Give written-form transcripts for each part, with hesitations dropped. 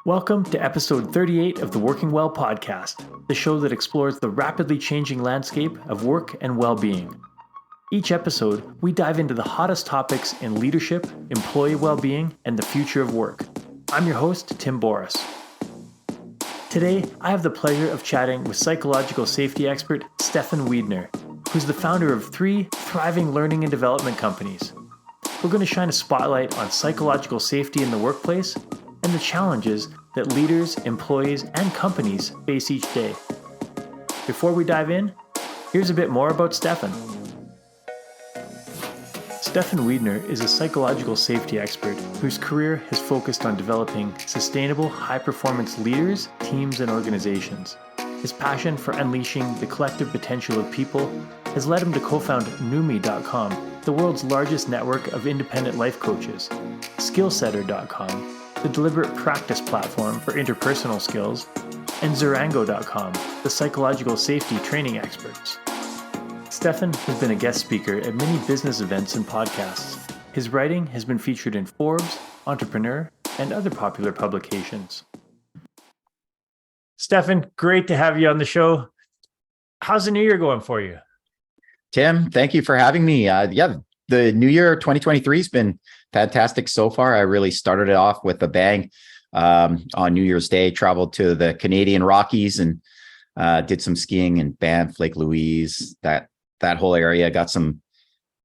Welcome to episode 38 of the Working Well podcast, the show that explores the rapidly changing landscape of work and well-being. Each episode, we dive into the hottest topics in leadership, employee well-being, and the future of work. I'm your host, Tim Boris. Today, I have the pleasure of chatting with psychological safety expert Stephan Wiedner, who's the founder of 3 thriving learning and development companies. We're going to shine a spotlight on psychological safety in the workplace and the challenges that leaders, employees, and companies face each day. Before we dive in, here's a bit more about Stephan. Stephan Wiedner is a psychological safety expert whose career has focused on developing sustainable, high-performance leaders, teams, and organizations. His passion for unleashing the collective potential of people has led him to co-found Numi.com, the world's largest network of independent life coaches, Skillsetter.com, the deliberate practice platform for interpersonal skills, and Zurango.com, the psychological safety training experts. Stephan has been a guest speaker at many business events and podcasts. His writing has been featured in Forbes, Entrepreneur, and other popular publications. Stephan, great to have you on the show. How's the new year going for you? Tim, thank you for having me. The new year 2023 has been fantastic so far. I really started it off with a bang. On New Year's Day, traveled to the Canadian Rockies and did some skiing in Banff, Lake Louise, that whole area. Got some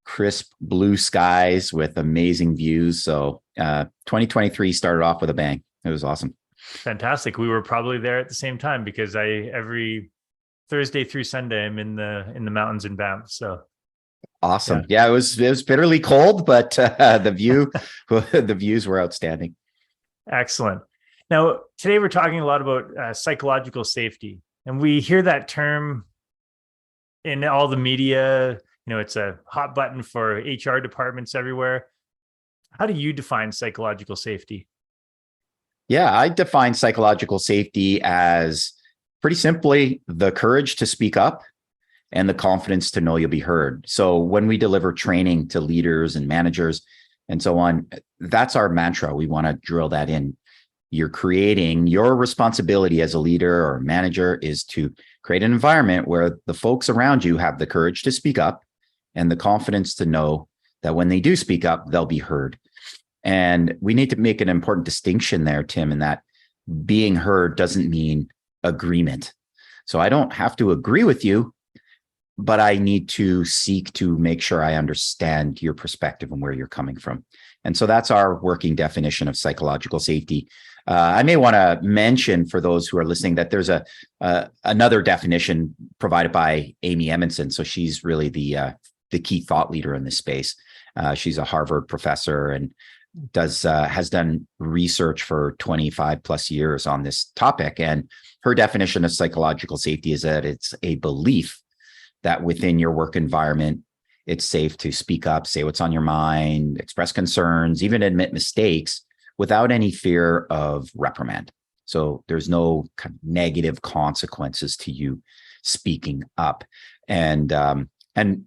crisp blue skies with amazing views. So 2023 started off with a bang. It was awesome. Fantastic. We were probably there at the same time because every Thursday through Sunday I'm in the mountains in Banff. So awesome. Yeah, it was bitterly cold, but the views were outstanding. Excellent. Now, today we're talking a lot about psychological safety, and we hear that term in all the media. You know, it's a hot button for HR departments everywhere. How do you define psychological safety? Yeah, I define psychological safety as pretty simply the courage to speak up and the confidence to know you'll be heard. So when we deliver training to leaders and managers and so on, that's our mantra. We want to drill that in. You're creating your responsibility as a leader or manager is to create an environment where the folks around you have the courage to speak up and the confidence to know that when they do speak up, they'll be heard. And we need to make an important distinction there, Tim, in that being heard doesn't mean agreement. So I don't have to agree with you, but I need to seek to make sure I understand your perspective and where you're coming from. And so that's our working definition of psychological safety. I may want to mention for those who are listening that there's another definition provided by Amy Edmondson. So she's really the key thought leader in this space. She's a Harvard professor and has done research for 25 plus years on this topic. And her definition of psychological safety is that it's a belief that within your work environment, it's safe to speak up, say what's on your mind, express concerns, even admit mistakes without any fear of reprimand. So there's no kind of negative consequences to you speaking up. And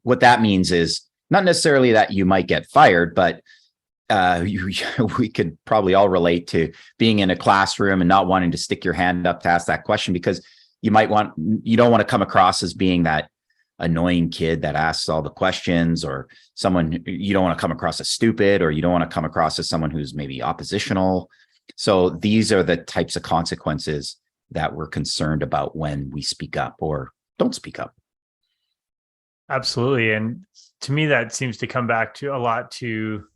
what that means is not necessarily that you might get fired, but we could probably all relate to being in a classroom and not wanting to stick your hand up to ask that question because you don't want to come across as being that annoying kid that asks all the questions, or someone you don't want to come across as stupid, or you don't want to come across as someone who's maybe oppositional. So these are the types of consequences that we're concerned about when we speak up or don't speak up. Absolutely. And to me, that seems to come back to a lot to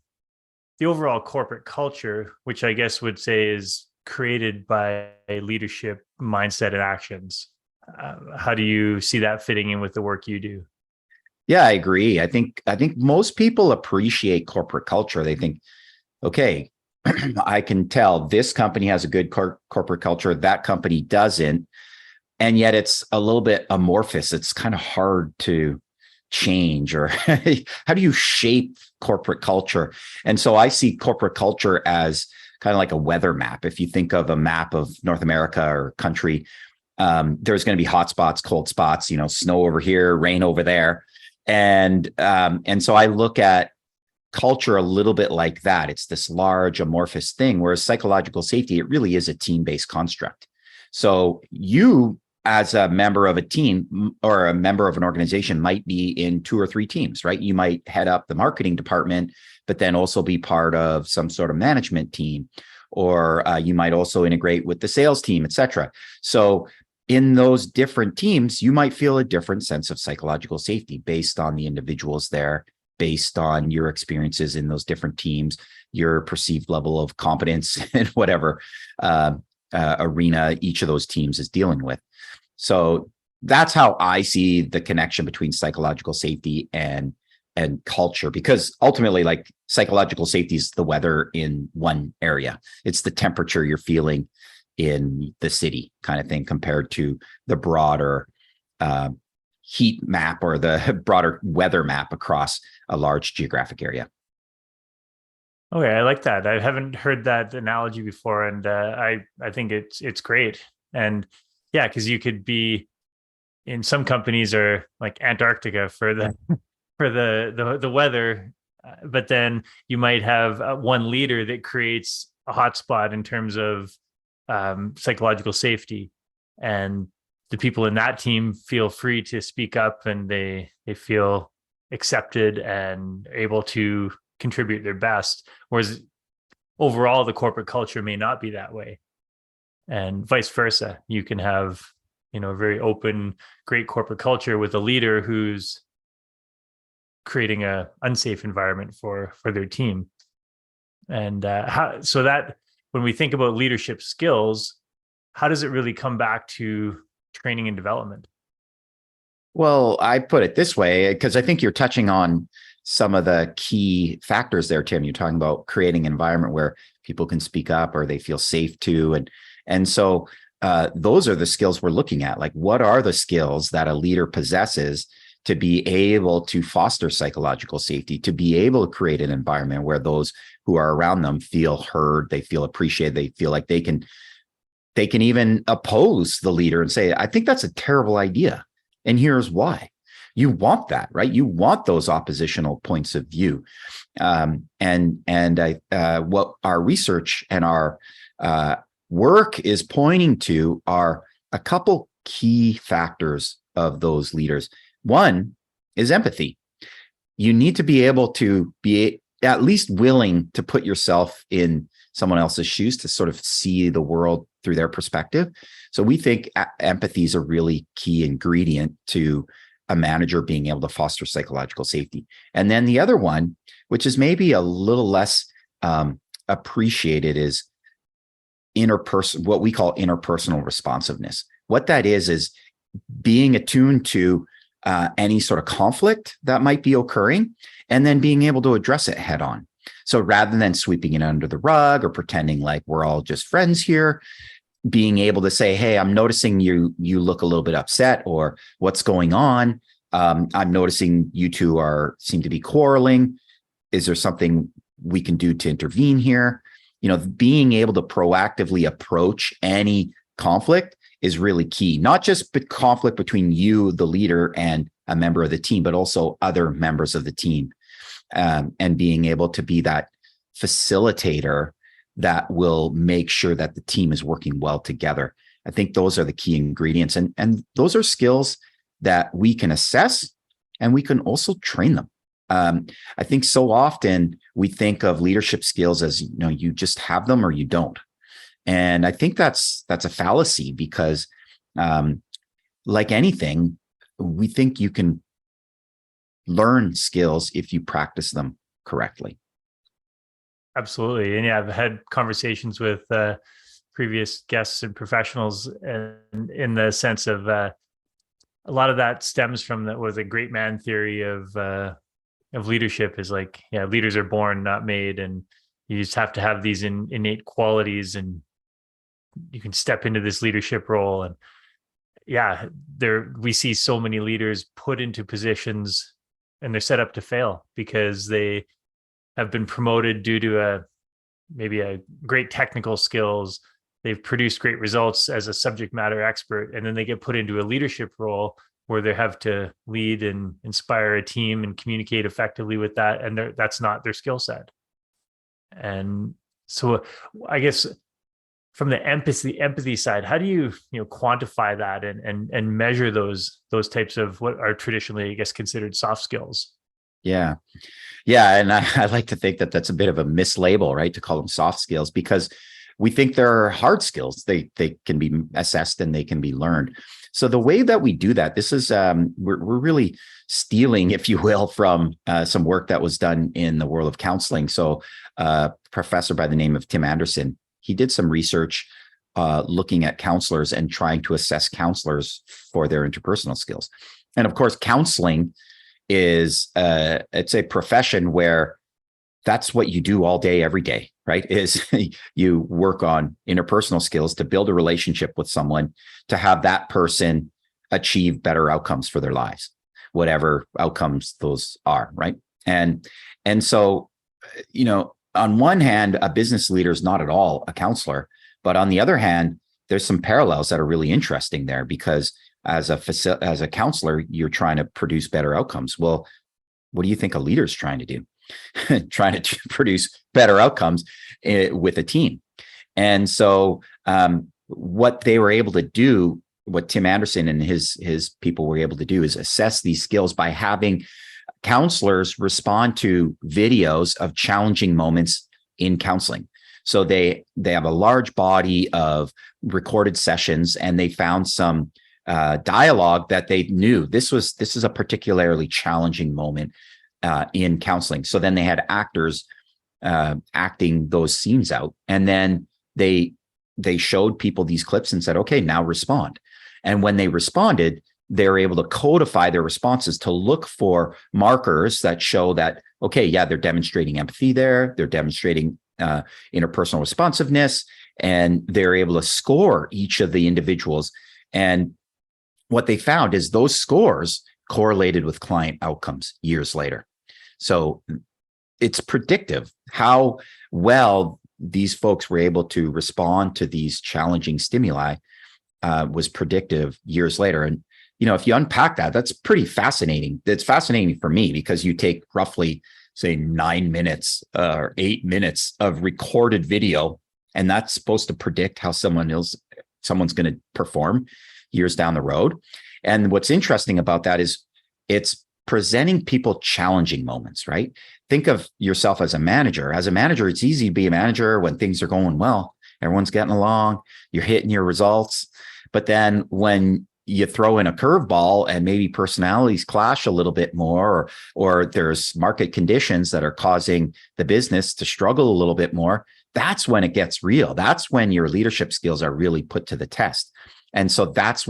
the overall corporate culture, which I guess would say is created by a leadership mindset and actions. How do you see that fitting in with the work you do? Yeah, I agree. I think most people appreciate corporate culture. They think, okay, I can tell this company has a good corporate culture, that company doesn't. And yet it's a little bit amorphous. It's kind of hard to change, or how do you shape corporate culture? And so I see corporate culture as kind of like a weather map. If you think of a map of North America or country, there's going to be hot spots, cold spots, snow over here, rain over there. And so I look at culture a little bit like that. It's this large amorphous thing, whereas psychological safety, it really is a team-based construct. So you, as a member of a team or a member of an organization, might be in 2 or 3 teams, right? You might head up the marketing department, but then also be part of some sort of management team, or you might also integrate with the sales team, et cetera. So in those different teams, you might feel a different sense of psychological safety based on the individuals there, based on your experiences in those different teams, your perceived level of competence in whatever arena each of those teams is dealing with. So that's how I see the connection between psychological safety and culture, because ultimately, like, psychological safety is the weather in one area. It's the temperature you're feeling in the city kind of thing, compared to the broader heat map or the broader weather map across a large geographic area. Okay, I like that. I haven't heard that analogy before, and I think it's great. And yeah, because you could be in some companies are like Antarctica for the for the weather, but then you might have one leader that creates a hotspot in terms of psychological safety, and the people in that team feel free to speak up, and they feel accepted and able to contribute their best. Whereas overall, the corporate culture may not be that way, and vice versa. You can have, a very open, great corporate culture with a leader who's creating a unsafe environment for their team. And so that when we think about leadership skills, how does it really come back to training and development? Well, I put it this way, because I think you're touching on some of the key factors there, Tim. You're talking about creating an environment where people can speak up or they feel safe to. And so those are the skills we're looking at. Like, what are the skills that a leader possesses to be able to foster psychological safety, to be able to create an environment where those who are around them feel heard, they feel appreciated, they feel like they can even oppose the leader and say, I think that's a terrible idea, and here's why. You want that, right? You want those oppositional points of view. What our research and our work is pointing to are a couple key factors of those leaders. One is empathy. You need to be able to be at least willing to put yourself in someone else's shoes to sort of see the world through their perspective. So we think empathy is a really key ingredient to a manager being able to foster psychological safety. And then the other one, which is maybe a little less appreciated, is what we call interpersonal responsiveness. What that is being attuned to any sort of conflict that might be occurring, and then being able to address it head on. So rather than sweeping it under the rug or pretending like we're all just friends here, being able to say, hey, I'm noticing you look a little bit upset, or what's going on? I'm noticing you two seem to be quarreling. Is there something we can do to intervene here? Being able to proactively approach any conflict is really key. Not just the conflict between you, the leader, and a member of the team, but also other members of the team, and being able to be that facilitator that will make sure that the team is working well together. I think those are the key ingredients. And those are skills that we can assess, and we can also train them. I think so often we think of leadership skills as, you just have them or you don't. And I think that's a fallacy, because like anything, we think you can learn skills if you practice them correctly. Absolutely. And yeah, I've had conversations with previous guests and professionals, and in the sense of a lot of that stems from that was a great man theory of leadership, is like, yeah, leaders are born, not made. And you just have to have these innate qualities, and you can step into this leadership role. And yeah, we see so many leaders put into positions and they're set up to fail because they have been promoted due to maybe a great technical skills. They've produced great results as a subject matter expert, and then they get put into a leadership role where they have to lead and inspire a team and communicate effectively with that, and that's not their skill set. And so I guess from the empathy side, how do you quantify that and measure those types of what are traditionally, I guess, considered soft skills? Yeah. Yeah. And I like to think that that's a bit of a mislabel, right? To call them soft skills, because we think they're hard skills. They can be assessed and they can be learned. So the way that we do that, this is, we're really stealing, if you will, from some work that was done in the world of counseling. So a professor by the name of Tim Anderson, he did some research looking at counselors and trying to assess counselors for their interpersonal skills. And of course, counseling is it's a profession where that's what you do all day, every day, right? Is you work on interpersonal skills to build a relationship with someone, to have that person achieve better outcomes for their lives, whatever outcomes those are, right? And so, on one hand, a business leader is not at all a counselor, but on the other hand, there's some parallels that are really interesting there, because as a counselor, you're trying to produce better outcomes. Well, what do you think a leader is trying to do? Trying to produce better outcomes with a team. And so what they were able to do, what Tim Anderson and his people were able to do, is assess these skills by having counselors respond to videos of challenging moments in counseling. So they have a large body of recorded sessions, and they found some dialogue that they knew this is a particularly challenging moment in counseling. So then they had actors acting those scenes out, and then they showed people these clips and said, okay, now respond. And when they responded, they were able to codify their responses to look for markers that show that, okay, yeah, they're demonstrating empathy there, they're demonstrating interpersonal responsiveness, and they're able to score each of the individuals. And what they found is those scores correlated with client outcomes years later. So it's predictive how well these folks were able to respond to these challenging stimuli was predictive years later. And, if you unpack that, that's pretty fascinating. It's fascinating for me because you take roughly, say, 9 minutes or 8 minutes of recorded video, and that's supposed to predict how someone's going to perform years down the road. And what's interesting about that is it's presenting people challenging moments, right? Think of yourself as a manager. As a manager, it's easy to be a manager when things are going well. Everyone's getting along, you're hitting your results. But then when you throw in a curveball and maybe personalities clash a little bit more, or there's market conditions that are causing the business to struggle a little bit more, that's when it gets real. That's when your leadership skills are really put to the test. And so that's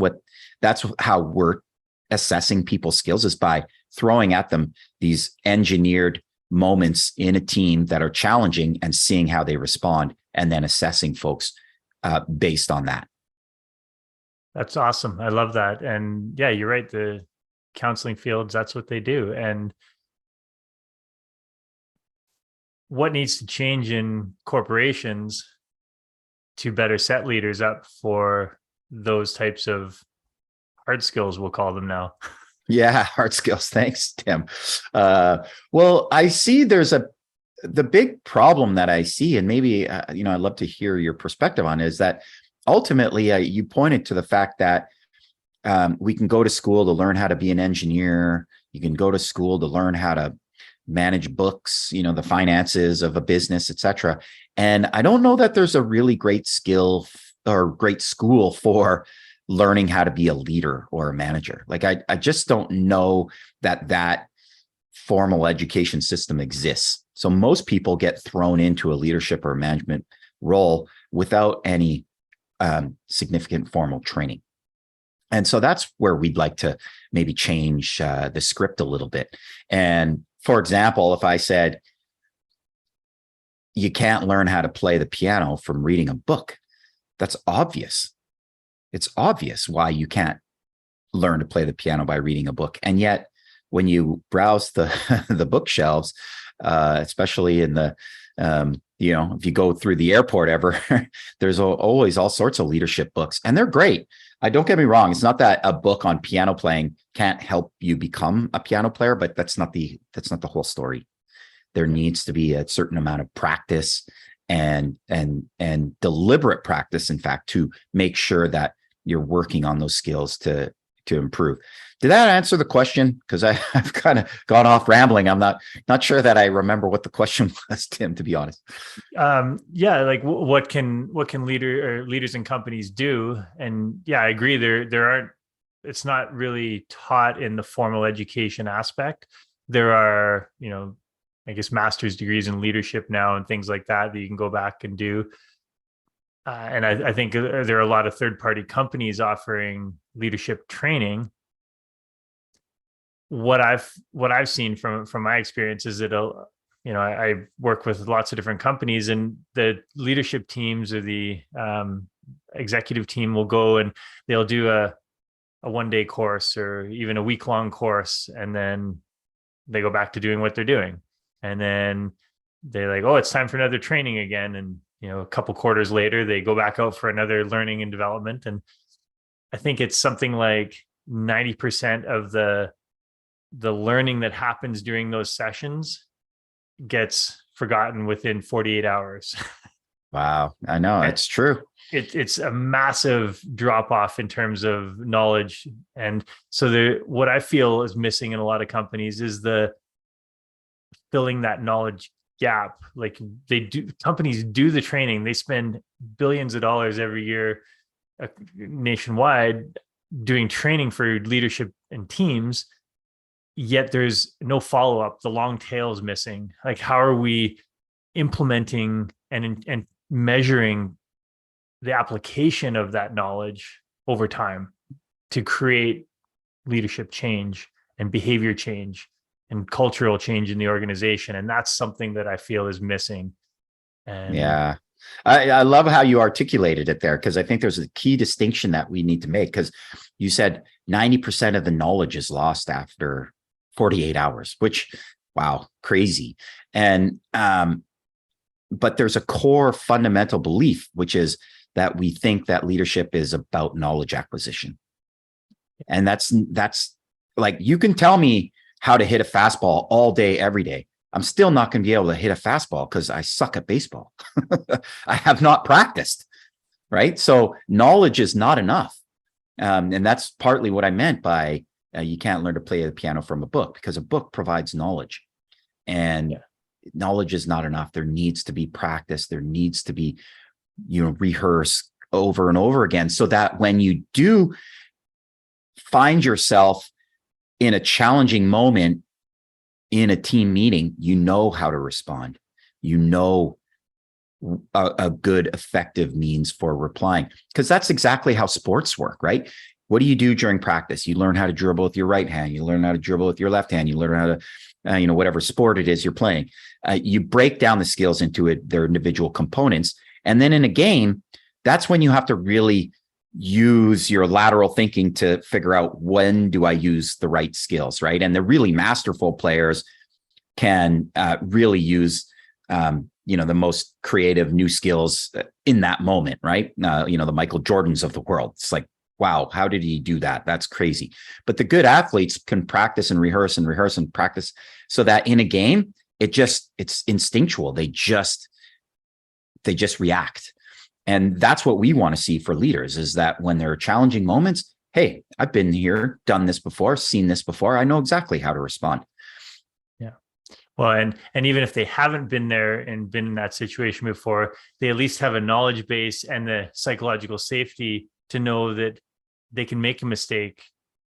how we're assessing people's skills, is by throwing at them these engineered moments in a team that are challenging and seeing how they respond, and then assessing folks based on that. That's awesome. I love that. And yeah, you're right. The counseling fields, that's what they do. And what needs to change in corporations to better set leaders up for those types of hard skills, we'll call them now? Yeah, hard skills. Thanks, Tim. Well, I see the big problem that I see, and maybe, I'd love to hear your perspective on it, is that ultimately you pointed to the fact that we can go to school to learn how to be an engineer. You can go to school to learn how to manage books, the finances of a business, et cetera. And I don't know that there's a really great skill or great school for learning how to be a leader or a manager. Like, I just don't know that formal education system exists. So most people get thrown into a leadership or management role without any significant formal training. And so that's where we'd like to maybe change the script a little bit. And for example, if I said, you can't learn how to play the piano from reading a book, that's obvious. It's obvious why you can't learn to play the piano by reading a book. And yet, when you browse the bookshelves, especially in the if you go through the airport ever, there's always all sorts of leadership books, and they're great. I don't get me wrong. It's not that a book on piano playing can't help you become a piano player, but that's not the whole story. There needs to be a certain amount of practice and deliberate practice, in fact, to make sure that you're working on those skills to improve. Did that answer the question? Because I've kind of gone off rambling. I'm not sure that I remember what the question was, Tim, to be honest. Yeah, like what can leaders and companies do? And yeah, I agree. There aren't. It's not really taught in the formal education aspect. There are, I guess, master's degrees in leadership now and things like that you can go back and do. And I think there are a lot of third-party companies offering leadership training. What I've seen from my experience is that I work with lots of different companies, and the leadership teams or the executive team will go and they'll do a 1-day course or even a week-long course, and then they go back to doing what they're doing, and then they're like, oh, it's time for another training again, and a couple quarters later they go back out for another learning and development. And I think it's something like 90% of the learning that happens during those sessions gets forgotten within 48 hours. Wow. I know, it's true. It's a massive drop off in terms of knowledge. And so what I feel is missing in a lot of companies is the filling that knowledge gap. Like companies do the training, they spend billions of dollars every year nationwide doing training for leadership and teams, yet there's no follow-up. The long tail is missing. Like, how are we implementing and measuring the application of that knowledge over time to create leadership change and behavior change and cultural change in the organization? And that's something that I feel is missing. And yeah, I love how you articulated it there, because I think there's a key distinction that we need to make, because you said 90% of the knowledge is lost after 48 hours, which, wow, crazy. And but there's a core fundamental belief, which is that we think that leadership is about knowledge acquisition. And that's like, you can tell me how to hit a fastball all day, every day. I'm still not going to be able to hit a fastball because I suck at baseball. I have not practiced, right? So knowledge is not enough. And that's partly what I meant by you can't learn to play the piano from a book, because a book provides knowledge, and knowledge is not enough. There needs to be practice. There needs to be, rehearse over and over again, so that when you do find yourself in a challenging moment in a team meeting, you know how to respond. A good, effective means for replying, because that's exactly how sports work, right? What do you do during practice? You learn how to dribble with your right hand. You learn how to dribble with your left hand. You learn how to, whatever sport it is you're playing. You break down the skills into their individual components. And then in a game, that's when you have to really use your lateral thinking to figure out, when do I use the right skills, right? And the really masterful players can really use, the most creative new skills in that moment, right? The Michael Jordans of the world. It's like, wow, how did he do that? That's crazy. But the good athletes can practice and rehearse and practice, so that in a game, it's instinctual. They just react. And that's what we want to see for leaders, is that when there are challenging moments, hey, I've been here, done this before, seen this before. I know exactly how to respond. Yeah. Well, and even if they haven't been there and been in that situation before, they at least have a knowledge base and the psychological safety to know that they can make a mistake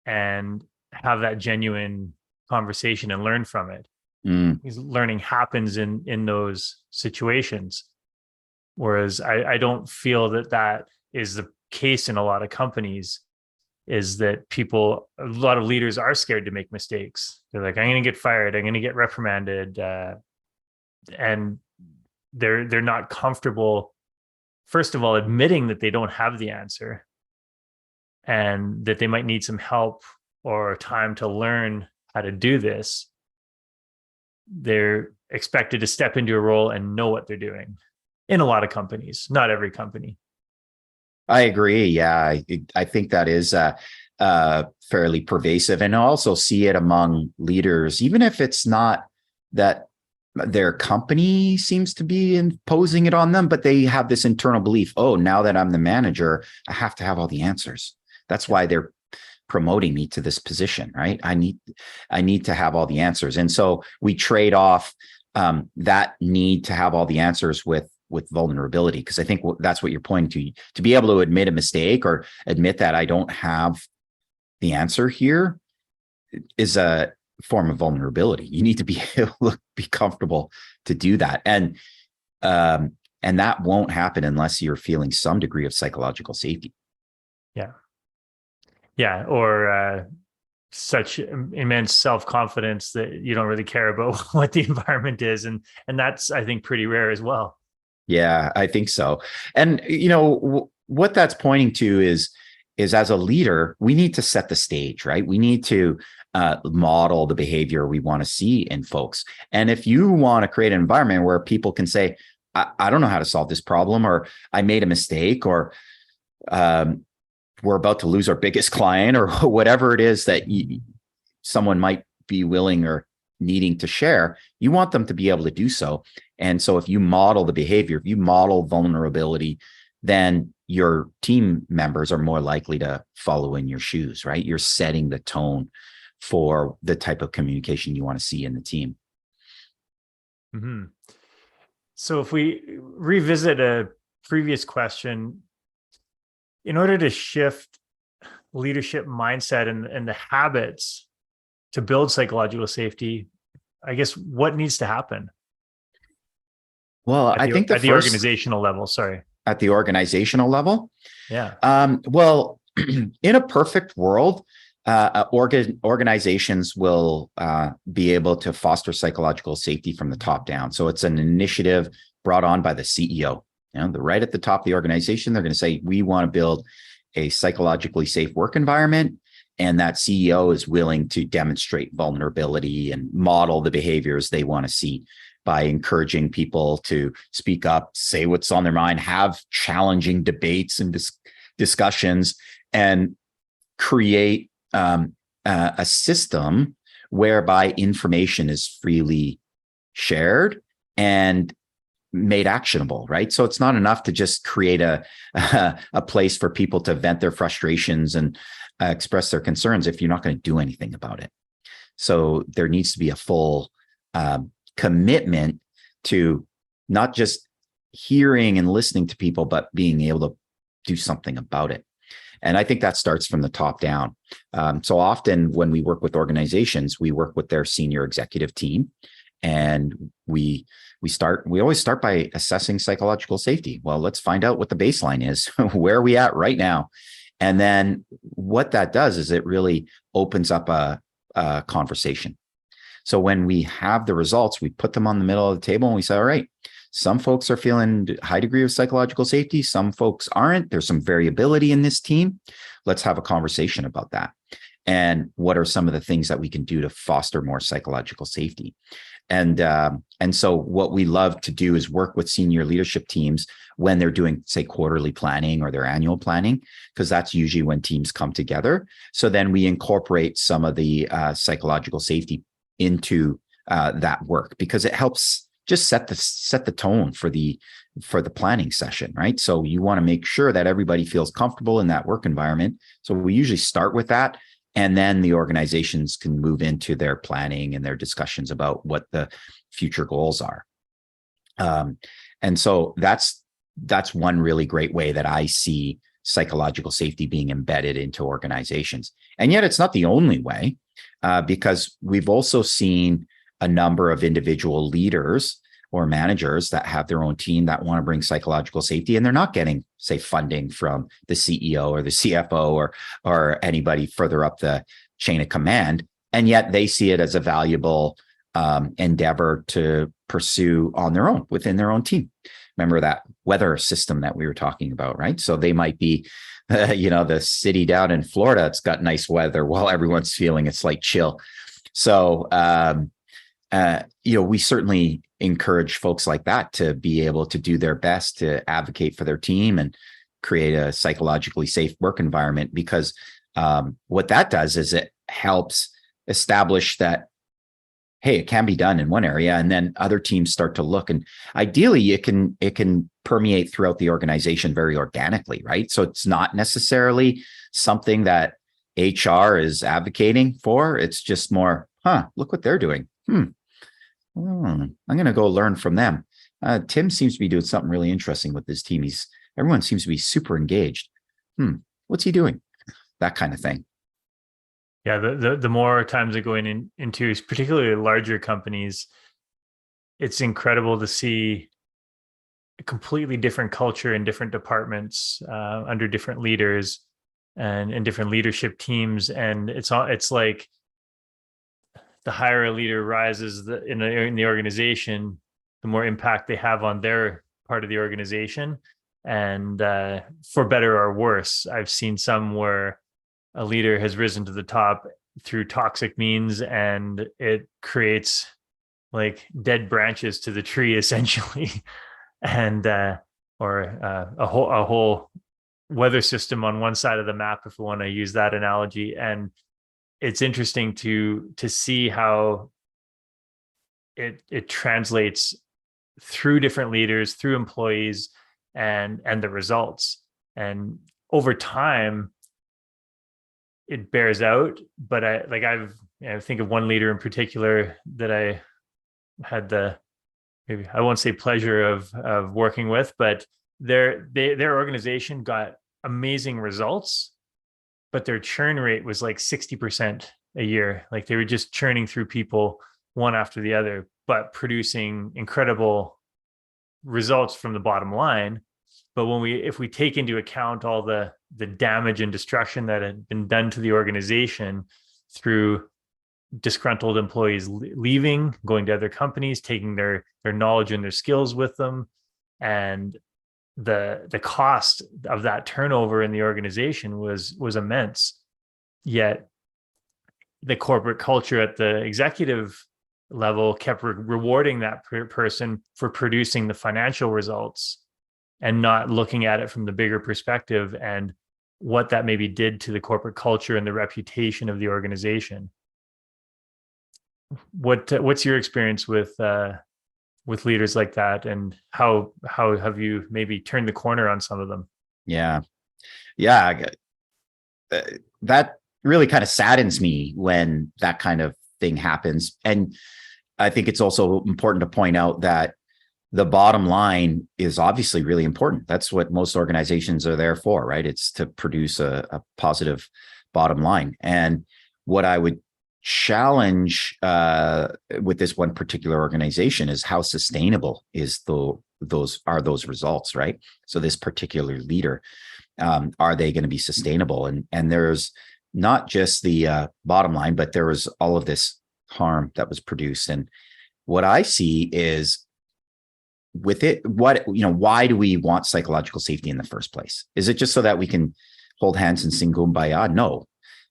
and have that genuine conversation and learn from it. Because learning happens in those situations. Whereas I don't feel that is the case in a lot of companies, is that a lot of leaders are scared to make mistakes. They're like, I'm going to get fired. I'm going to get reprimanded. And they're not comfortable, first of all, admitting that they don't have the answer and that they might need some help or time to learn how to do this. They're expected to step into a role and know what they're doing in a lot of companies, not every company. I agree. Yeah, I think that is fairly pervasive, and I also see it among leaders, even if it's not that their company seems to be imposing it on them, but they have this internal belief, oh, now that I'm the manager, I have to have all the answers. That's why they're promoting me to this position, right? I need to have all the answers. And so we trade off that need to have all the answers with vulnerability, because I think that's what you're pointing to be able to admit a mistake or admit that I don't have the answer here is a form of vulnerability. You need to be able to be comfortable to do that. And that won't happen unless you're feeling some degree of psychological safety. Yeah. Yeah. Or such immense self-confidence that you don't really care about what the environment is. And that's, I think, pretty rare as well. Yeah, I think so. And, what that's pointing to is as a leader, we need to set the stage, right? We need to model the behavior we want to see in folks. And if you want to create an environment where people can say, I don't know how to solve this problem, or I made a mistake, or we're about to lose our biggest client, or whatever it is that someone might be willing or needing to share, you want them to be able to do so. And so if you model the behavior, if you model vulnerability, then your team members are more likely to follow in your shoes, right? You're setting the tone for the type of communication you want to see in the team. Mm-hmm. So if we revisit a previous question, in order to shift leadership mindset and the habits to build psychological safety, I guess what needs to happen? Well, I think at the organizational level, sorry. At the organizational level? Yeah. Well, in a perfect world, organizations will be able to foster psychological safety from the top down. So it's an initiative brought on by the CEO. Right at the top of the organization, they're going to say, we want to build a psychologically safe work environment. And that CEO is willing to demonstrate vulnerability and model the behaviors they want to see by encouraging people to speak up, say what's on their mind, have challenging debates and discussions, and create a system whereby information is freely shared and made actionable, right? So it's not enough to just create a place for people to vent their frustrations and express their concerns if you're not going to do anything about it. So there needs to be a full commitment to not just hearing and listening to people, but being able to do something about it. And I think that starts from the top down. So often when we work with organizations, we work with their senior executive team, and we always start by assessing psychological safety. Well, let's find out what the baseline is. Where are we at right now? And then what that does is it really opens up a conversation. So when we have the results, we put them on the middle of the table and we say, all right, some folks are feeling a high degree of psychological safety. Some folks aren't. There's some variability in this team. Let's have a conversation about that. And what are some of the things that we can do to foster more psychological safety? And so what we love to do is work with senior leadership teams when they're doing, say, quarterly planning or their annual planning, because that's usually when teams come together. So then we incorporate some of the psychological safety into that work, because it helps just set the tone for the planning session, right? So you want to make sure that everybody feels comfortable in that work environment. So we usually start with that. And then the organizations can move into their planning and their discussions about what the future goals are. And so that's one really great way that I see psychological safety being embedded into organizations. And yet it's not the only way, because we've also seen a number of individual leaders or managers that have their own team that want to bring psychological safety, and they're not getting, say, funding from the CEO or the CFO or anybody further up the chain of command, and yet they see it as a valuable endeavor to pursue on their own within their own team. Remember that weather system that we were talking about, right? So they might be, the city down in Florida, it's got nice weather while everyone's feeling a slight chill. So, we certainly encourage folks like that to be able to do their best to advocate for their team and create a psychologically safe work environment, because what that does is it helps establish that, hey, it can be done in one area, and then other teams start to look, and ideally it can permeate throughout the organization very organically, right? So it's not necessarily something that HR is advocating for. It's just more, look what they're doing. I'm going to go learn from them. Tim seems to be doing something really interesting with his team. Everyone seems to be super engaged. What's he doing? That kind of thing. Yeah, the more times I go into particularly larger companies, it's incredible to see a completely different culture in different departments under different leaders and in different leadership teams. And it's like the higher a leader rises in the organization, the more impact they have on their part of the organization. And for better or worse, I've seen some where a leader has risen to the top through toxic means, and it creates like dead branches to the tree, essentially, and or a whole weather system on one side of the map, if we want to use that analogy. And it's interesting to see how it translates through different leaders, through employees, and the results. And over time, it bears out. But I think of one leader in particular that I had maybe I won't say pleasure of working with, but their organization got amazing results, but their churn rate was like 60% a year. Like they were just churning through people one after the other, but producing incredible results from the bottom line. But if we take into account all the damage and destruction that had been done to the organization through disgruntled employees leaving, going to other companies, taking their knowledge and their skills with them, and the cost of that turnover in the organization was immense. Yet the corporate culture at the executive level kept rewarding that person for producing the financial results and not looking at it from the bigger perspective and what that maybe did to the corporate culture and the reputation of the organization. What's your experience with leaders like that, and how have you maybe turned the corner on some of them? Yeah. That really kind of saddens me when that kind of thing happens. And I think it's also important to point out that the bottom line is obviously really important. That's what most organizations are there for, right? It's to produce a positive bottom line. And what I would challenge with this one particular organization is how sustainable is those results, right? So this particular leader, are they going to be sustainable? And there's not just the bottom line, but there was all of this harm that was produced. And what I see is with it, why do we want psychological safety in the first place? Is it just so that we can hold hands and sing Kumbaya? No,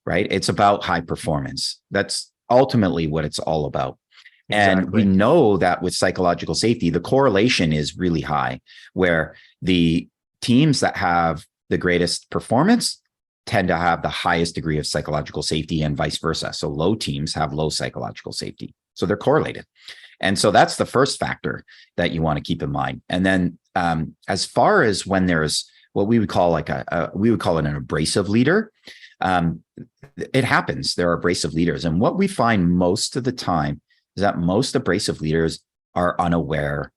right? It's about high performance. That's ultimately what it's all about. Exactly. And we know that with psychological safety, the correlation is really high, where the teams that have the greatest performance tend to have the highest degree of psychological safety, and vice versa. So low teams have low psychological safety. So they're correlated. And so that's the first factor that you want to keep in mind. And then as far as when there's what we would call we would call it an abrasive leader, it happens. There are abrasive leaders. And what we find most of the time is that most abrasive leaders are unaware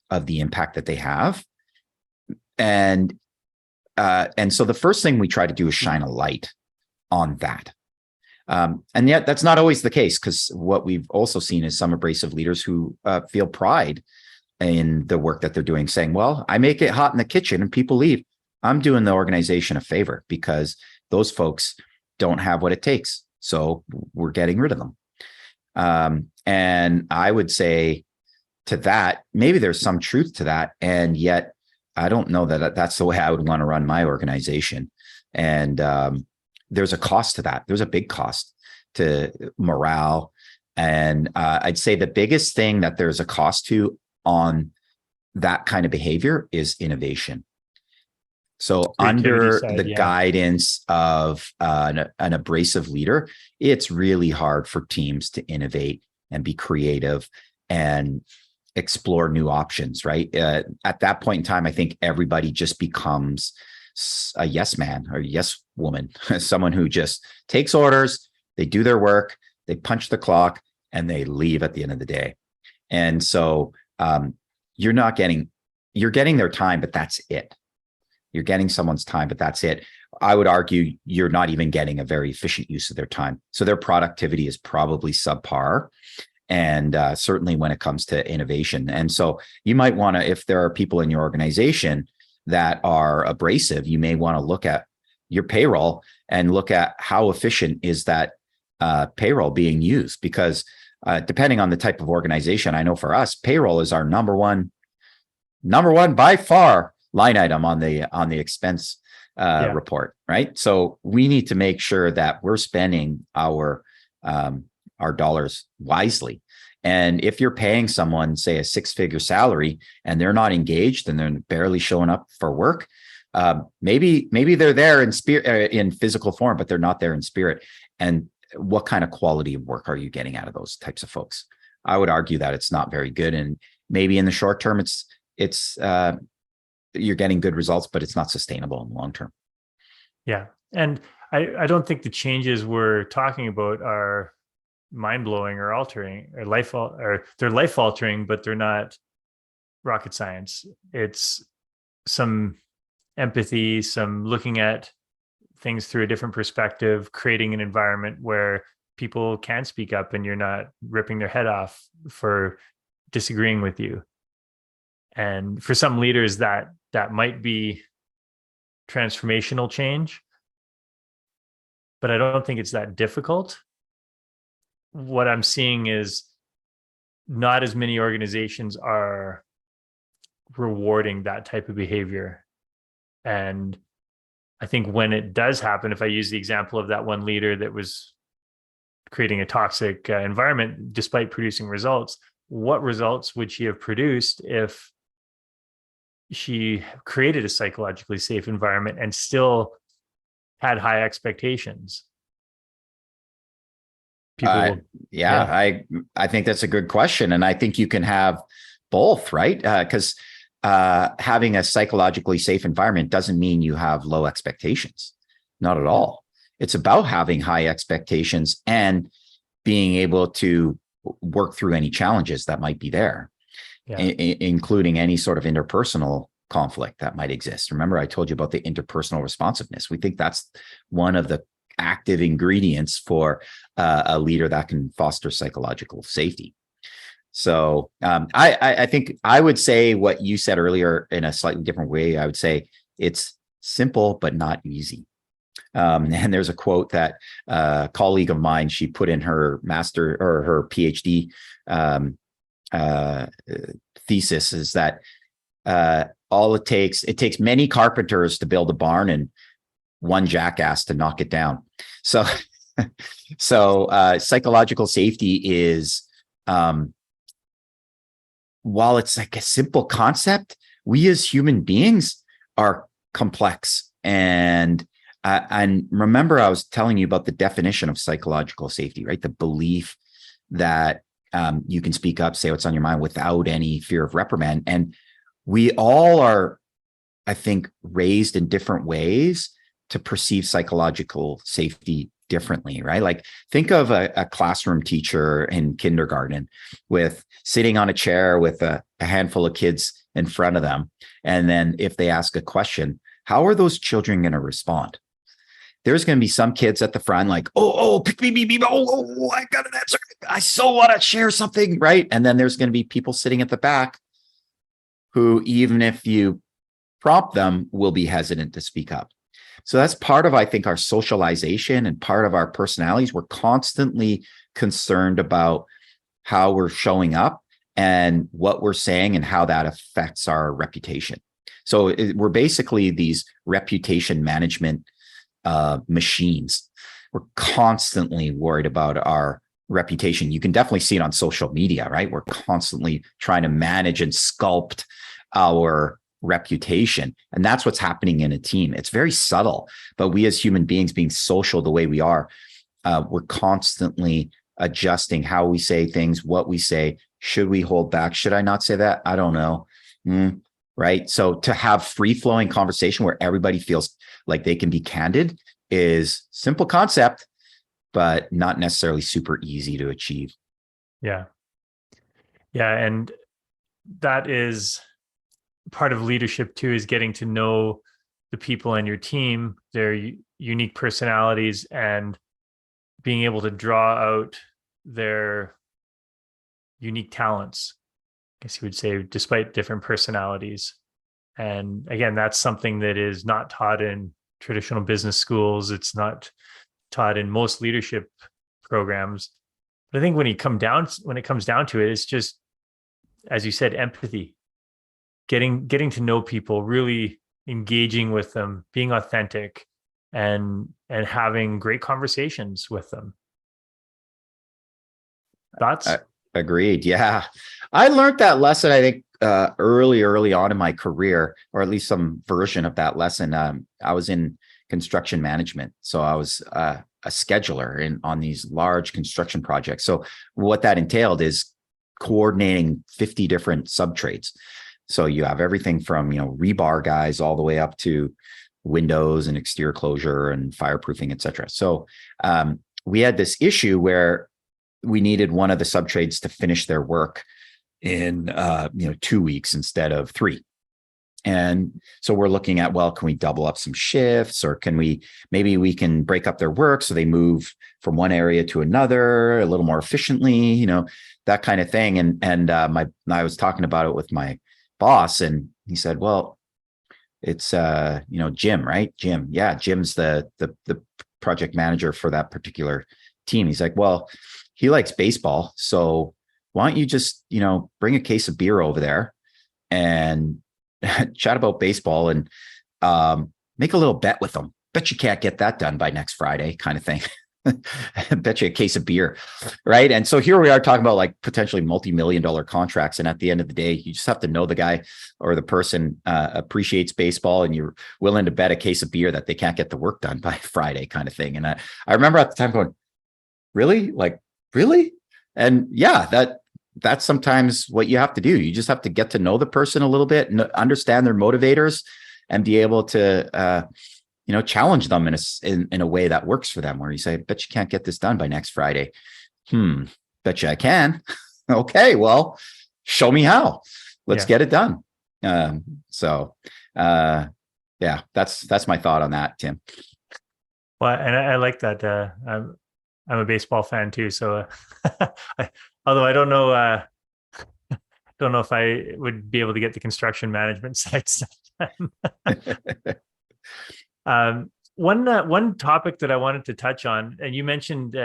of the impact that they have. And so the first thing we try to do is shine a light on that. And yet that's not always the case, because what we've also seen is some abrasive leaders who feel pride in the work that they're doing, saying, well, I make it hot in the kitchen and people leave. I'm doing the organization a favor because those folks don't have what it takes. So we're getting rid of them. And I would say to that, maybe there's some truth to that. And yet I don't know that that's the way I would want to run my organization. And there's a cost to that. There's a big cost to morale. And I'd say the biggest thing that there's a cost to on that kind of behavior is innovation. So Creativity under side, the yeah. guidance of an abrasive leader, it's really hard for teams to innovate and be creative and explore new options, right? At that point in time, I think everybody just becomes a yes man or yes woman, someone who just takes orders, they do their work, they punch the clock, and they leave at the end of the day. And so you're getting their time, but that's it. You're getting someone's time, but that's it. I would argue you're not even getting a very efficient use of their time. So their productivity is probably subpar. And certainly when it comes to innovation. And so you might want to, if there are people in your organization that are abrasive, you may want to look at your payroll and look at how efficient is that payroll being used. Because depending on the type of organization, I know for us, payroll is our number one by far line item on the expense report, right? So we need to make sure that we're spending our dollars wisely. And if you're paying someone, say, a six-figure salary, and they're not engaged and they're barely showing up for work, maybe they're there in spirit, in physical form, but they're not there in spirit. And what kind of quality of work are you getting out of those types of folks? I would argue that it's not very good. And maybe in the short term, it's you're getting good results, but it's not sustainable in the long term. Yeah. And I don't think the changes we're talking about are mind-blowing or altering or they're life altering, but they're not rocket science. It's some empathy, some looking at things through a different perspective, creating an environment where people can speak up and you're not ripping their head off for disagreeing with you. And for some leaders, that might be transformational change, but I don't think it's that difficult. What I'm seeing is not as many organizations are rewarding that type of behavior. And I think when it does happen, if I use the example of that one leader that was creating a toxic environment despite producing results, what results would she have produced if she created a psychologically safe environment and still had high expectations? I think that's a good question. And I think you can have both, right? Because having a psychologically safe environment doesn't mean you have low expectations. Not at all. It's about having high expectations and being able to work through any challenges that might be there, including any sort of interpersonal conflict that might exist. Remember, I told you about the interpersonal responsiveness. We think that's one of the active ingredients for a leader that can foster psychological safety. So I think I would say what you said earlier in a slightly different way. I would say it's simple, but not easy. And there's a quote that a colleague of mine, she put in her master or her PhD thesis, is that it takes many carpenters to build a barn and one jackass to knock it down. So psychological safety is, while it's like a simple concept, we as human beings are complex. And remember, I was telling you about the definition of psychological safety, right? The belief that you can speak up, say what's on your mind without any fear of reprimand. And we all are, I think, raised in different ways to perceive psychological safety differently, right? Like think of a classroom teacher in kindergarten with sitting on a chair with a handful of kids in front of them. And then if they ask a question, how are those children going to respond? There's going to be some kids at the front like, pick me, I got an answer. I so want to share something, right? And then there's going to be people sitting at the back who, even if you prompt them, will be hesitant to speak up. So that's part of, I think, our socialization and part of our personalities. We're constantly concerned about how we're showing up and what we're saying and how that affects our reputation. So we're basically these reputation management machines. We're constantly worried about our reputation. You can definitely see it on social media, right? We're constantly trying to manage and sculpt our reputation. And that's what's happening in a team. It's very subtle, but we as human beings, being social the way we are, we're constantly adjusting how we say things, what we say. Should we hold back? Should I not say that? I don't know. Right. So to have free flowing conversation where everybody feels like they can be candid is simple concept, but not necessarily super easy to achieve. Yeah. Yeah. And that is part of leadership too, is getting to know the people in your team, their unique personalities, and being able to draw out their unique talents, I guess you would say, despite different personalities. And again, that's something that is not taught in traditional business schools. It's not taught in most leadership programs. But I think when it comes down to it, it's just, as you said, empathy, getting to know people, really engaging with them, being authentic, and having great conversations with them. Thoughts? Agreed. Yeah. I learned that lesson, I think, early on in my career, or at least some version of that lesson. I was in construction management. So I was a scheduler on these large construction projects. So what that entailed is coordinating 50 different subtrades. So you have everything from, rebar guys all the way up to windows and exterior closure and fireproofing, et cetera. So we had this issue where we needed one of the subtrades to finish their work in 2 weeks instead of 3. And so we're looking at, well, can we double up some shifts, or maybe we can break up their work so they move from one area to another a little more efficiently, that kind of thing. And I was talking about it with my boss, and he said, well, it's Jim, right? Jim. Yeah, Jim's the project manager for that particular team. He's like, well, he likes baseball, so why don't you just, bring a case of beer over there and chat about baseball and make a little bet with them. Bet you can't get that done by next Friday, kind of thing. Bet you a case of beer, right? And so here we are talking about like potentially multi-million-dollar contracts. And at the end of the day, you just have to know the guy or the person appreciates baseball, and you're willing to bet a case of beer that they can't get the work done by Friday, kind of thing. And I remember at the time going, really? Like, really? And yeah, that's sometimes what you have to do. You just have to get to know the person a little bit and understand their motivators, and be able to challenge them in a way that works for them, where you say, bet you can't get this done by next Friday. Bet you I can. Okay, well, show me how. Let's get it done. Yeah, that's my thought on that, Tim. Well, and I like that. I'm a baseball fan too. So although I don't know if I would be able to get the construction management side stuff done. One topic that I wanted to touch on, and you mentioned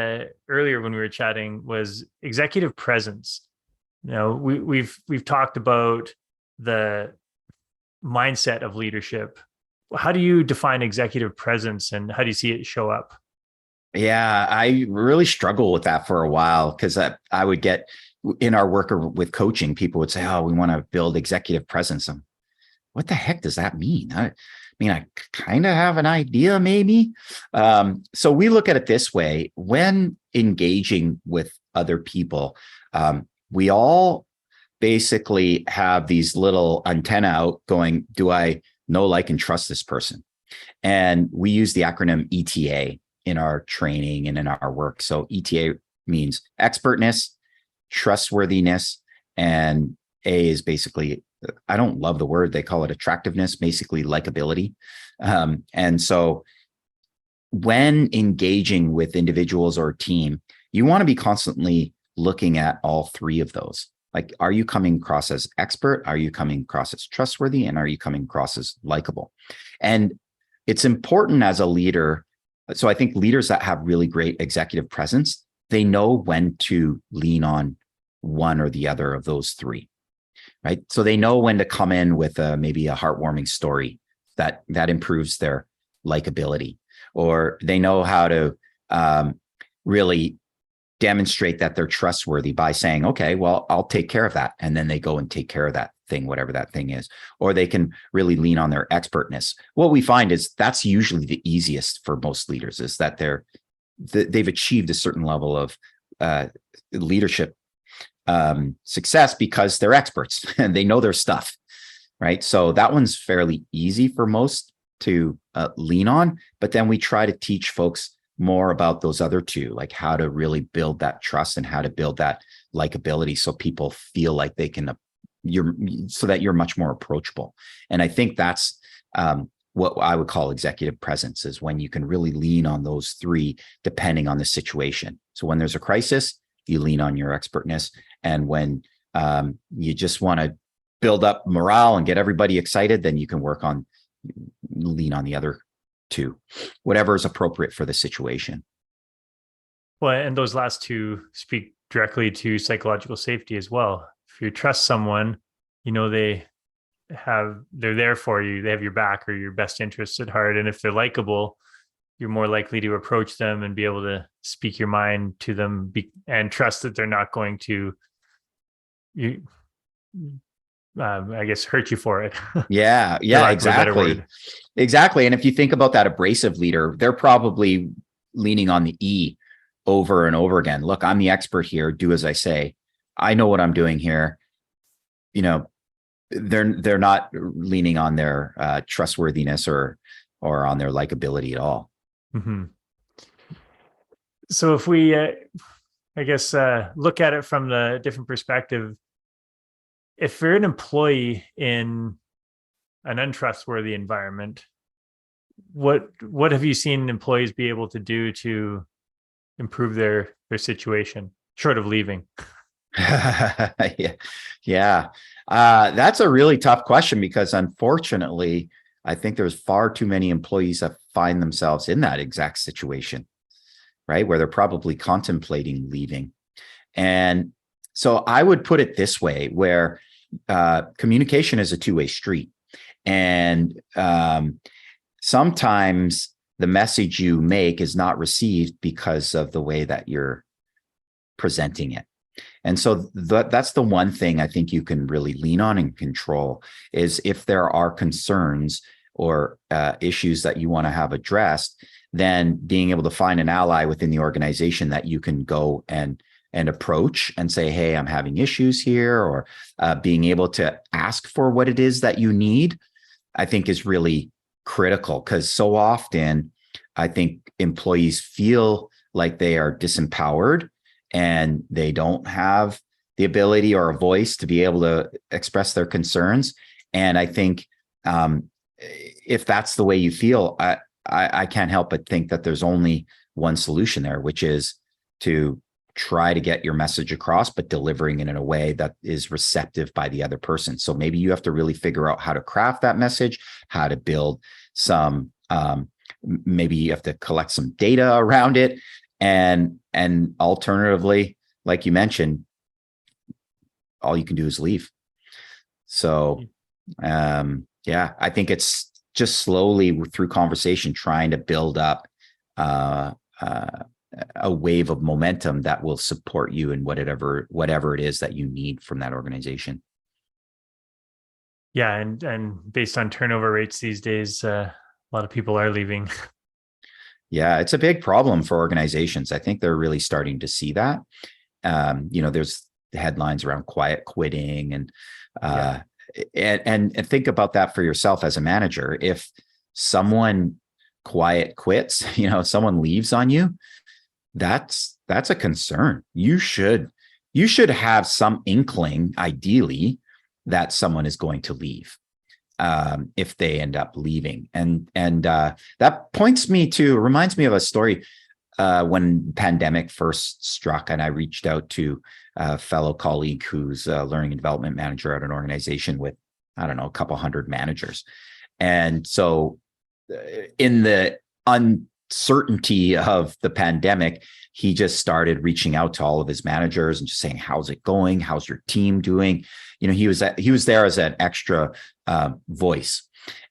earlier when we were chatting, was executive presence. We've talked about the mindset of leadership. How do you define executive presence, and how do you see it show up? Yeah, I really struggle with that for a while, because I would get in our work with coaching, people would say, oh, we want to build executive presence. What the heck does that mean? I kind of have an idea, maybe. So we look at it this way: when engaging with other people, we all basically have these little antenna out going, do I know, like, and trust this person? And we use the acronym ETA in our training and in our work. So ETA means expertness, trustworthiness, and A is basically, I don't love the word, they call it attractiveness, basically likability. And so when engaging with individuals or a team, you want to be constantly looking at all three of those. Like, are you coming across as expert? Are you coming across as trustworthy? And are you coming across as likable? And it's important as a leader. So I think leaders that have really great executive presence, they know when to lean on one or the other of those three, right? So they know when to come in with maybe a heartwarming story that improves their likability, or they know how to really demonstrate that they're trustworthy by saying, okay, well, I'll take care of that. And then they go and take care of that thing, whatever that thing is, or they can really lean on their expertness. What we find is that's usually the easiest for most leaders, is that they've achieved a certain level of leadership success because they're experts and they know their stuff, right? So that one's fairly easy for most to lean on, but then we try to teach folks more about those other two, like how to really build that trust and how to build that likability so people feel like they can, so that you're much more approachable. And I think that's what I would call executive presence, is when you can really lean on those three depending on the situation. So when there's a crisis, you lean on your expertness. And when you just want to build up morale and get everybody excited, then you can lean on the other two, whatever is appropriate for the situation. Well, and those last two speak directly to psychological safety as well. If you trust someone, they're there for you, they have your back or your best interests at heart. And if they're likable, you're more likely to approach them and be able to speak your mind to them and trust that they're not going to, I guess, hurt you for it. Yeah, exactly. Exactly. And if you think about that abrasive leader, they're probably leaning on the E over and over again. Look, I'm the expert here. Do as I say. I know what I'm doing here. They're not leaning on their trustworthiness or on their likability at all. Mm-hmm. So if we, look at it from the different perspective, if you're an employee in an untrustworthy environment, what have you seen employees be able to do to improve their situation, short of leaving? Yeah. That's a really tough question, because unfortunately, I think there's far too many employees that find themselves in that exact situation, right? Where they're probably contemplating leaving. And so I would put it this way, where communication is a two-way street. And sometimes the message you make is not received because of the way that you're presenting it. And so that's the one thing I think you can really lean on and control, is if there are concerns or issues that you want to have addressed, then being able to find an ally within the organization that you can go and approach and say, hey, I'm having issues here, or being able to ask for what it is that you need, I think is really critical. Because so often I think employees feel like they are disempowered and they don't have the ability or a voice to be able to express their concerns. And I think if that's the way you feel, I can't help but think that there's only one solution there, which is to try to get your message across, but delivering it in a way that is receptive by the other person. So maybe you have to really figure out how to craft that message, how to build some, maybe you have to collect some data around it. And alternatively, like you mentioned, all you can do is leave. So, I think it's just slowly through conversation, trying to build up a wave of momentum that will support you in whatever it is that you need from that organization. Yeah, and based on turnover rates these days, a lot of people are leaving. Yeah, it's a big problem for organizations. I think they're really starting to see that. There's headlines around quiet quitting, and think about that for yourself as a manager. If someone quiet quits, someone leaves on you, that's a concern. You should have some inkling, ideally, that someone is going to leave. If they end up leaving. And that reminds me of a story when pandemic first struck, and I reached out to a fellow colleague who's a learning and development manager at an organization with, I don't know, a couple hundred managers. And so in the uncertainty of the pandemic, he just started reaching out to all of his managers and just saying, how's it going? How's your team doing? He was there as an extra voice.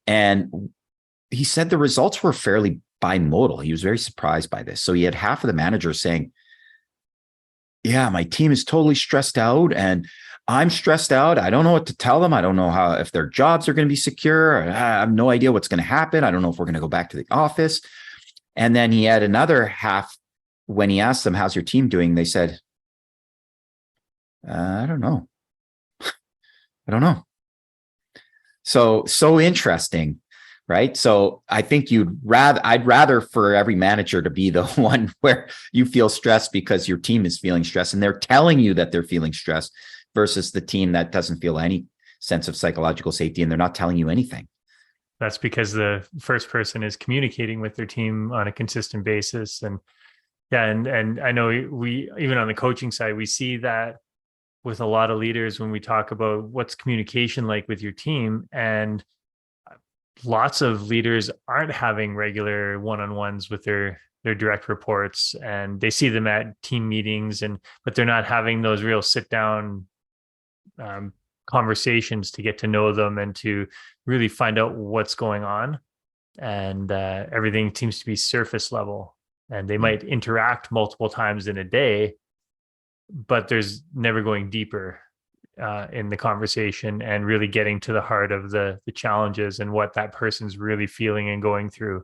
And he said the results were fairly bimodal. He was very surprised by this. So he had half of the managers saying, yeah, my team is totally stressed out and I'm stressed out. I don't know what to tell them. I don't know if their jobs are going to be secure. I have no idea what's going to happen. I don't know if we're going to go back to the office. And then he had another half when he asked them, how's your team doing? They said, I don't know. I don't know. So interesting, right? So I think I'd rather for every manager to be the one where you feel stressed because your team is feeling stressed and they're telling you that they're feeling stressed versus the team that doesn't feel any sense of psychological safety and they're not telling you anything. That's because the first person is communicating with their team on a consistent basis. And yeah, and I know we, even on the coaching side, we see that with a lot of leaders when we talk about what's communication like with your team. And lots of leaders aren't having regular one-on-ones with their direct reports, and they see them at team meetings, but they're not having those real sit down conversations to get to know them and to really find out what's going on. And everything seems to be surface level, and they might interact multiple times in a day, but there's never going deeper in the conversation and really getting to the heart of the challenges and what that person's really feeling and going through.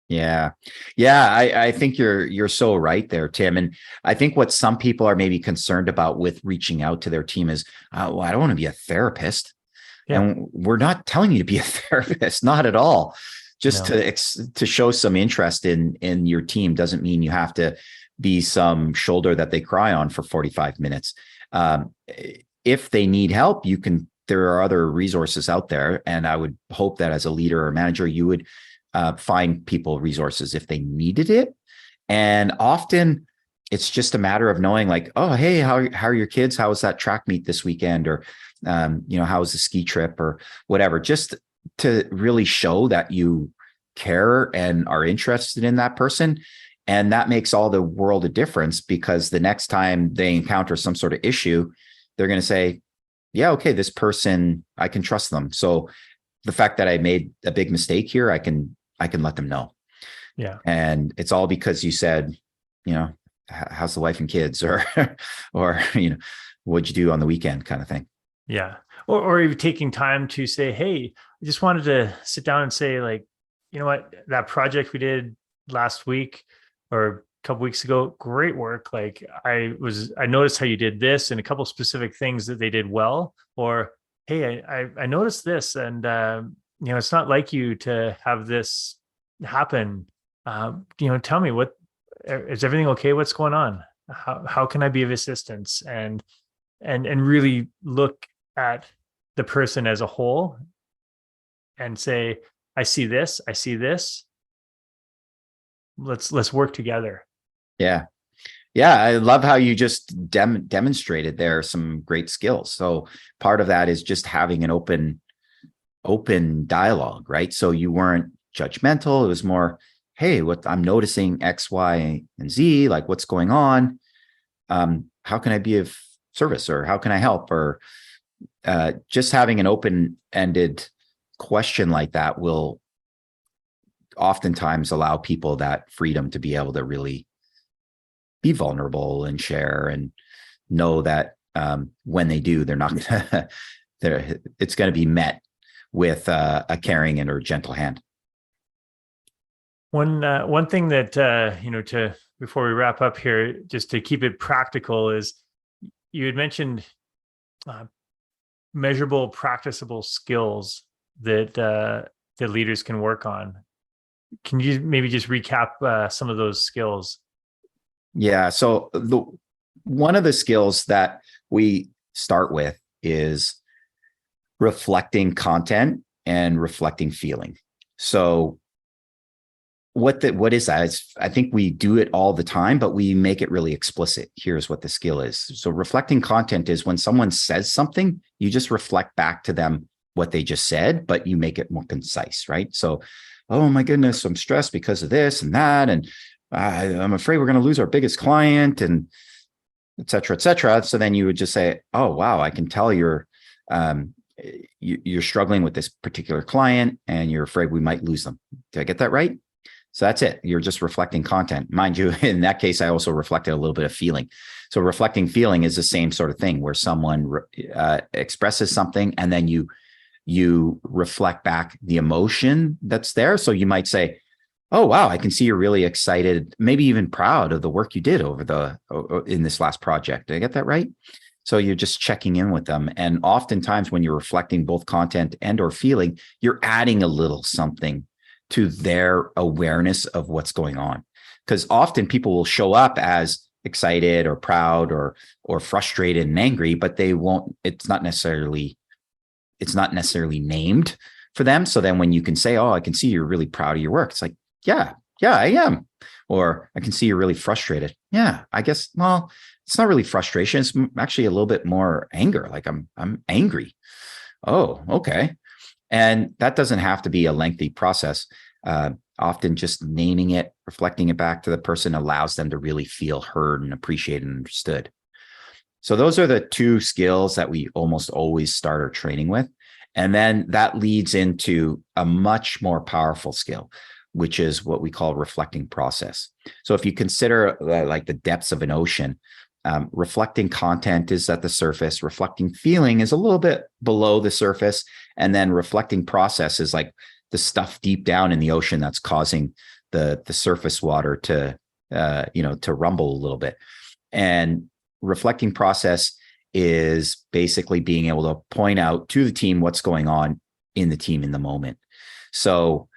Yeah. Yeah. I think you're so right there, Tim. And I think what some people are maybe concerned about with reaching out to their team is, well, I don't want to be a therapist. Yeah. And we're not telling you to be a therapist, not at all. Just to show some interest in your team doesn't mean you have to be some shoulder that they cry on for 45 minutes. If they need help, there are other resources out there. And I would hope that as a leader or manager, you would find people resources if they needed it. And often it's just a matter of knowing like, oh, hey, how are your kids? How was that track meet this weekend? Or, how was the ski trip or whatever, just to really show that you care and are interested in that person. And that makes all the world a difference, because the next time they encounter some sort of issue, they're going to say, yeah, okay, this person, I can trust them. So the fact that I made a big mistake here, I can let them know. Yeah. And it's all because you said, how's the wife and kids, or what'd you do on the weekend, kind of thing. Yeah. Or even taking time to say, hey, I just wanted to sit down and say, like, you know what, that project we did last week or a couple weeks ago, great work. Like I noticed how you did this and a couple specific things that they did well. Or, hey, I noticed this, and it's not like you to have this happen. Tell me, what is everything okay? What's going on? How can I be of assistance? And really look at the person as a whole and say, I see this. Let's work together. Yeah. Yeah. I love how you just demonstrated there some great skills. So part of that is just having an open dialogue, right? So you weren't judgmental. It was more, hey, I'm noticing X, Y, and Z, like what's going on? How can I be of service, or how can I help? Or just having an open-ended question like that will oftentimes allow people that freedom to be able to really be vulnerable and share, and know that when they do, they're not gonna, it's going to be met with a caring and or gentle hand. One thing that before we wrap up here, just to keep it practical, is you had mentioned measurable, practicable skills that leaders can work on. Can you maybe just recap some of those skills? Yeah. So one of the skills that we start with is reflecting content and reflecting feeling. So what is that? I think we do it all the time, but we make it really explicit. Here's what the skill is. So reflecting content is when someone says something, you just reflect back to them what they just said, but you make it more concise, right? So, oh my goodness, I'm stressed because of this and that, and I'm afraid we're going to lose our biggest client, and et cetera, et cetera. So then you would just say, oh, wow, I can tell you're struggling with this particular client and you're afraid we might lose them. Did I get that right? So that's it. You're just reflecting content. Mind you, in that case, I also reflected a little bit of feeling. So reflecting feeling is the same sort of thing where someone expresses something and then you reflect back the emotion that's there. So you might say, oh, wow, I can see you're really excited, maybe even proud of the work you did in this last project. Did I get that right? So you're just checking in with them. And oftentimes when you're reflecting both content and or feeling, you're adding a little something to their awareness of what's going on. Because often people will show up as excited or proud or frustrated and angry, but they won't, it's not necessarily named for them. So then when you can say, oh, I can see you're really proud of your work, it's like, yeah, I am. Or I can see you're really frustrated. Yeah, I guess, well, it's not really frustration. It's actually a little bit more anger. Like I'm angry. Oh, okay. And that doesn't have to be a lengthy process. Often just naming it, reflecting it back to the person allows them to really feel heard and appreciated and understood. So those are the two skills that we almost always start our training with. And then that leads into a much more powerful skill, which is what we call reflecting process. So if you consider like the depths of an ocean, reflecting content is at the surface, reflecting feeling is a little bit below the surface, and then reflecting process is like the stuff deep down in the ocean that's causing the surface water to rumble a little bit. And reflecting process is basically being able to point out to the team what's going on in the team in the moment. So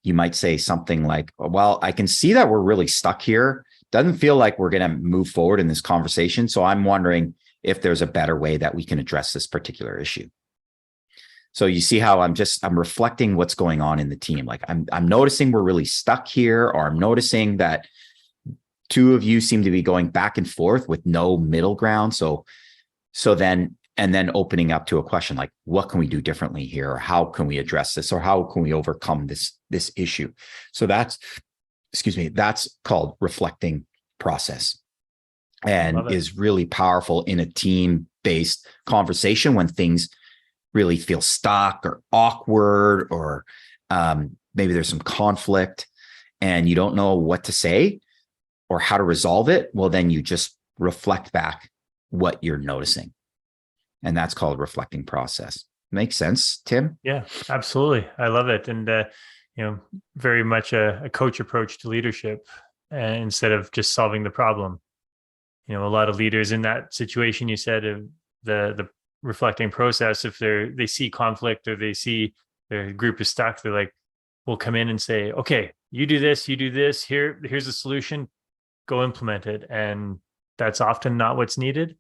you might say something like, well, I can see that we're really stuck here. Doesn't feel like we're going to move forward in this conversation. So I'm wondering if there's a better way that we can address this particular issue. So you see how I'm reflecting what's going on in the team. Like I'm noticing we're really stuck here, or I'm noticing that two of you seem to be going back and forth with no middle ground. So then opening up to a question like, what can we do differently here? Or how can we address this? Or how can we overcome this issue? So that's called reflecting process, and is really powerful in a team-based conversation when things really feel stuck or awkward, or maybe there's some conflict and you don't know what to say or how to resolve it. Well, then you just reflect back what you're noticing. And that's called reflecting process. Makes sense, Tim? Yeah, absolutely. I love it. And, very much a coach approach to leadership instead of just solving the problem. A lot of leaders in that situation, you said, of the reflecting process, if they see conflict or they see their group is stuck, they're like, we'll come in and say, okay, you do this, here's a solution, go implement it. And that's often not what's needed.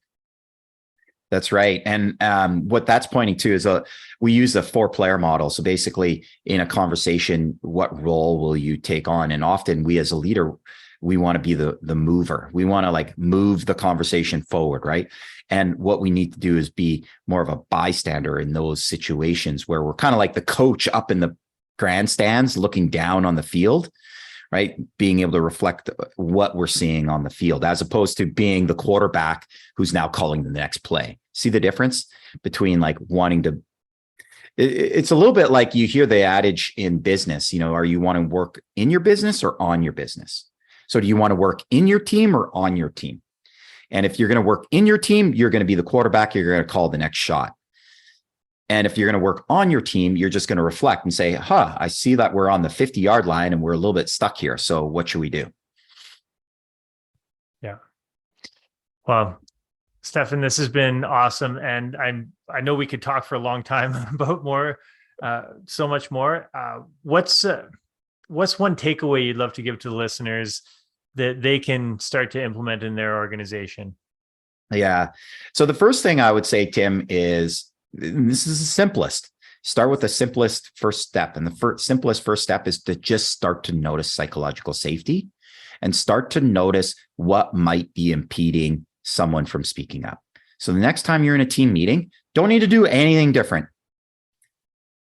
That's right. And what that's pointing to is we use the 4-player model. So basically in a conversation, what role will you take on? And often we as a leader, we want to be the mover. We want to like move the conversation forward, right? And what we need to do is be more of a bystander in those situations where we're kind of like the coach up in the grandstands looking down on the field, right? Being able to reflect what we're seeing on the field, as opposed to being the quarterback who's now calling the next play. See the difference between like wanting to, it's a little bit like you hear the adage in business, are you want to work in your business or on your business? So do you want to work in your team or on your team? And if you're going to work in your team, you're going to be the quarterback, you're going to call the next shot. And if you're going to work on your team, you're just going to reflect and say, I see that we're on the 50-yard line and we're a little bit stuck here. So what should we do? Yeah. Well, Stephan, this has been awesome. And I know we could talk for a long time about more, so much more. What's one takeaway you'd love to give to the listeners that they can start to implement in their organization? Yeah. So the first thing I would say, Tim, is this is the simplest. Start with the simplest first step. And the simplest first step is to just start to notice psychological safety and start to notice what might be impeding someone from speaking up. So the next time you're in a team meeting, don't need to do anything different.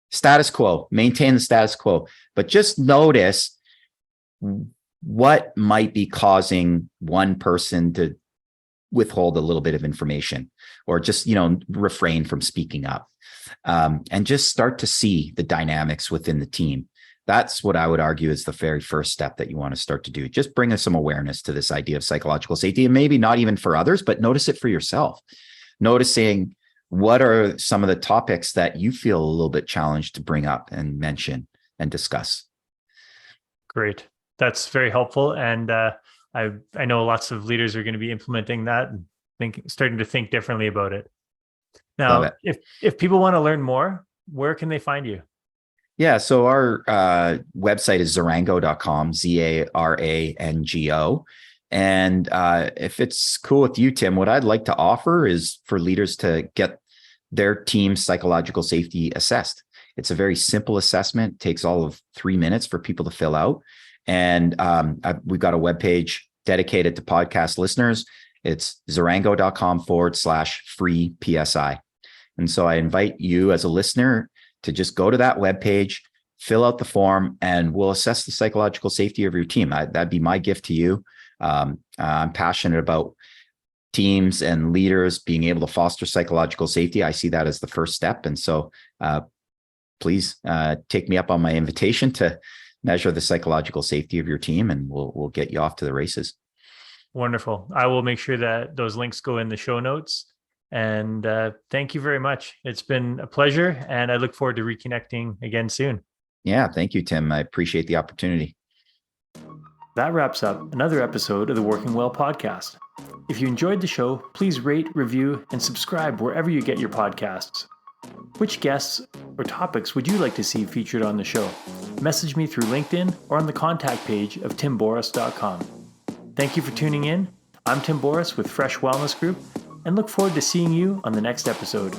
Status quo, maintain the status quo, but just notice what might be causing one person to withhold a little bit of information or just, refrain from speaking up. And just start to see the dynamics within the team. That's what I would argue is the very first step that you want to start to do. Just bring us some awareness to this idea of psychological safety, and maybe not even for others, but notice it for yourself. Noticing what are some of the topics that you feel a little bit challenged to bring up and mention and discuss. Great. That's very helpful. And I know lots of leaders are going to be implementing that and starting to think differently about it. Now, if people want to learn more, where can they find you? Yeah, so our website is zarango.com, Zarango. And if it's cool with you, Tim, what I'd like to offer is for leaders to get their team's psychological safety assessed. It's a very simple assessment, takes all of 3 minutes for people to fill out. And we've got a webpage dedicated to podcast listeners. It's zarango.com/free PSI. And so I invite you as a listener to just go to that webpage, fill out the form, and we'll assess the psychological safety of your team. That'd be my gift to you. I'm passionate about teams and leaders being able to foster psychological safety. I see that as the first step. And so please take me up on my invitation to measure the psychological safety of your team, and we'll get you off to the races. Wonderful. I will make sure that those links go in the show notes. And thank you very much. It's been a pleasure, and I look forward to reconnecting again soon. Yeah, thank you, Tim. I appreciate the opportunity. That wraps up another episode of the Working Well podcast. If you enjoyed the show, please rate, review, and subscribe wherever you get your podcasts. Which guests or topics would you like to see featured on the show? Message me through LinkedIn or on the contact page of timboris.com. Thank you for tuning in. I'm Tim Boris with Fresh Wellness Group, and look forward to seeing you on the next episode.